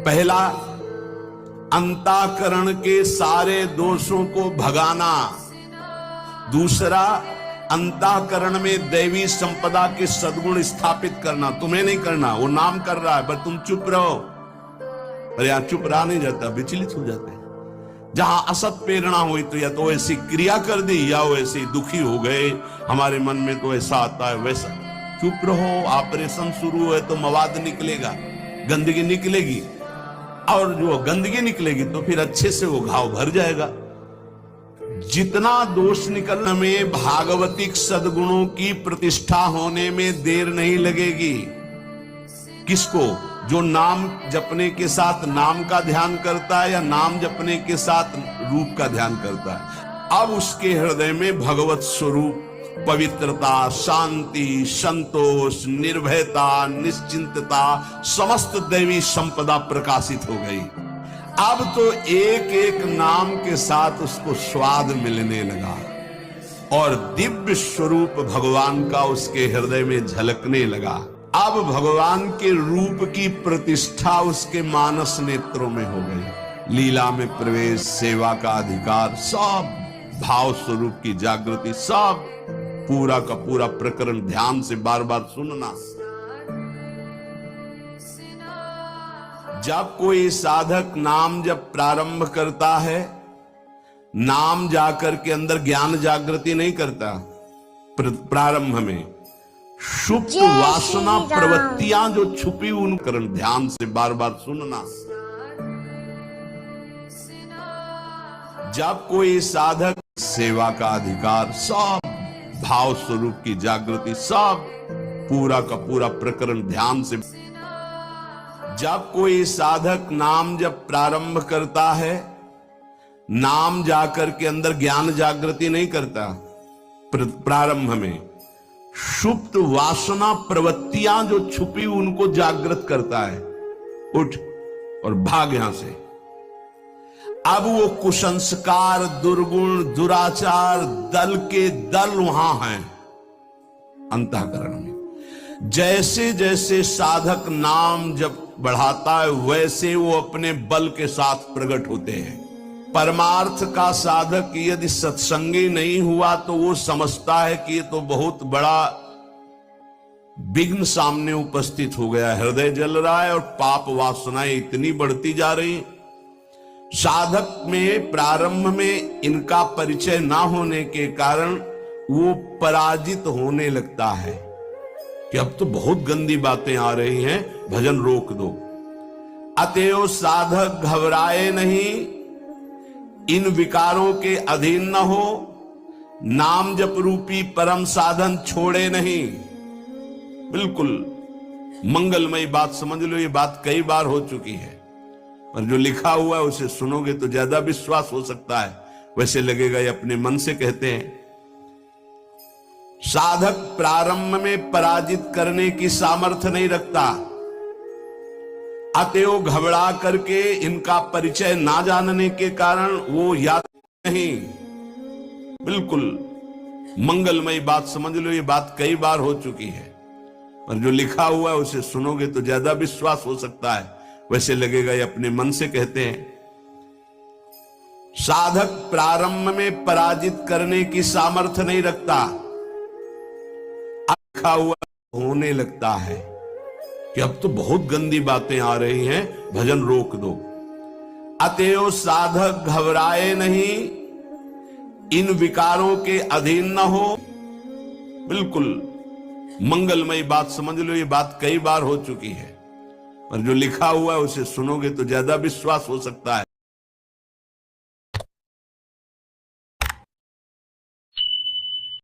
पहला, अंतःकरण के सारे दोषों को भगाना। दूसरा, अंतःकरण में दैवी संपदा के सद्गुण स्थापित करना। तुम्हें नहीं करना, वो नाम कर रहा है, पर तुम चुप रहो। पर यहां चुप रहा नहीं जाता, विचलित हो जाते हैं। जहां असत प्रेरणा हुई तो या तो ऐसी क्रिया कर दी या वो ऐसे दुखी हो गए, हमारे मन में तो ऐसा आता है वैसा। चुप रहो, ऑपरेशन शुरू है तो मवाद निकलेगा, गंदगी निकलेगी, और जो गंदगी निकलेगी तो फिर अच्छे से वो घाव भर जाएगा। जितना दोष निकलने में भागवतिक सद्गुणों की प्रतिष्ठा होने में देर नहीं लगेगी। किसको? जो नाम जपने के साथ नाम का ध्यान करता है या नाम जपने के साथ रूप का ध्यान करता है। अब उसके हृदय में भगवत स्वरूप, पवित्रता, शांति, संतोष, निर्भयता, निश्चिंतता, समस्त दैवी संपदा प्रकाशित हो गई। अब तो एक एक नाम के साथ उसको स्वाद मिलने लगा और दिव्य स्वरूप भगवान का उसके हृदय में झलकने लगा। अब भगवान के रूप की प्रतिष्ठा उसके मानस नेत्रों में हो गई। लीला में प्रवेश, सेवा का अधिकार, सब भाव स्वरूप की जागृति, सब पूरा का पूरा प्रकरण ध्यान से बार बार सुनना। जब कोई साधक नाम जब प्रारंभ करता है, नाम जाकर के अंदर ज्ञान जागृति नहीं करता। प्रारंभ में सुप्त वासना प्रवृत्तियां जो छुपी उन करण ध्यान से बार बार सुनना। जब कोई साधक सेवा का अधिकार, सब भाव स्वरूप की जागृति, सब पूरा का पूरा प्रकरण ध्यान से। जब कोई साधक नाम जब प्रारंभ करता है, नाम जाकर के अंदर ज्ञान जागृति नहीं करता। प्रारंभ में सुप्त वासना प्रवृत्तियां जो छुपी उनको जागृत करता है। उठ और भाग यहां से। अब वो कुसंस्कार, दुर्गुण, दुराचार दल के दल वहां हैं अंतःकरण में। जैसे जैसे साधक नाम जब बढ़ाता है वैसे वो अपने बल के साथ प्रकट होते हैं। परमार्थ का साधक यदि सत्संगी नहीं हुआ तो वो समझता है कि ये तो बहुत बड़ा विघ्न सामने उपस्थित हो गया, हृदय जल रहा है और पाप वासनाएं इतनी बढ़ती जा रही। साधक में प्रारंभ में इनका परिचय ना होने के कारण वो पराजित होने लगता है कि अब तो बहुत गंदी बातें आ रही हैं, भजन रोक दो। अतएव साधक घबराए नहीं, इन विकारों के अधीन न हो, नाम जप रूपी परम साधन छोड़े नहीं। बिल्कुल मंगलमयी बात समझ लो, ये बात कई बार हो चुकी है, पर जो लिखा हुआ है उसे सुनोगे तो ज्यादा विश्वास हो सकता है। वैसे लगेगा ये अपने मन से कहते हैं। साधक प्रारंभ में पराजित करने की सामर्थ्य नहीं रखता। अतएव घबरा करके इनका परिचय ना जानने के कारण वो याद नहीं। बिल्कुल मंगलमयी बात समझ लो, ये बात कई बार हो चुकी है, पर जो लिखा हुआ है उसे सुनोगे तो ज्यादा विश्वास हो सकता है। वैसे लगेगा ये अपने मन से कहते हैं। साधक प्रारंभ में पराजित करने की सामर्थ्य नहीं रखता। लिखा हुआ होने लगता है कि अब तो बहुत गंदी बातें आ रही हैं, भजन रोक दो। अतएव साधक घबराए नहीं, इन विकारों के अधीन न हो। बिल्कुल मंगलमयी बात समझ लो, ये बात कई बार हो चुकी है, पर जो लिखा हुआ है उसे सुनोगे तो ज्यादा विश्वास हो सकता है।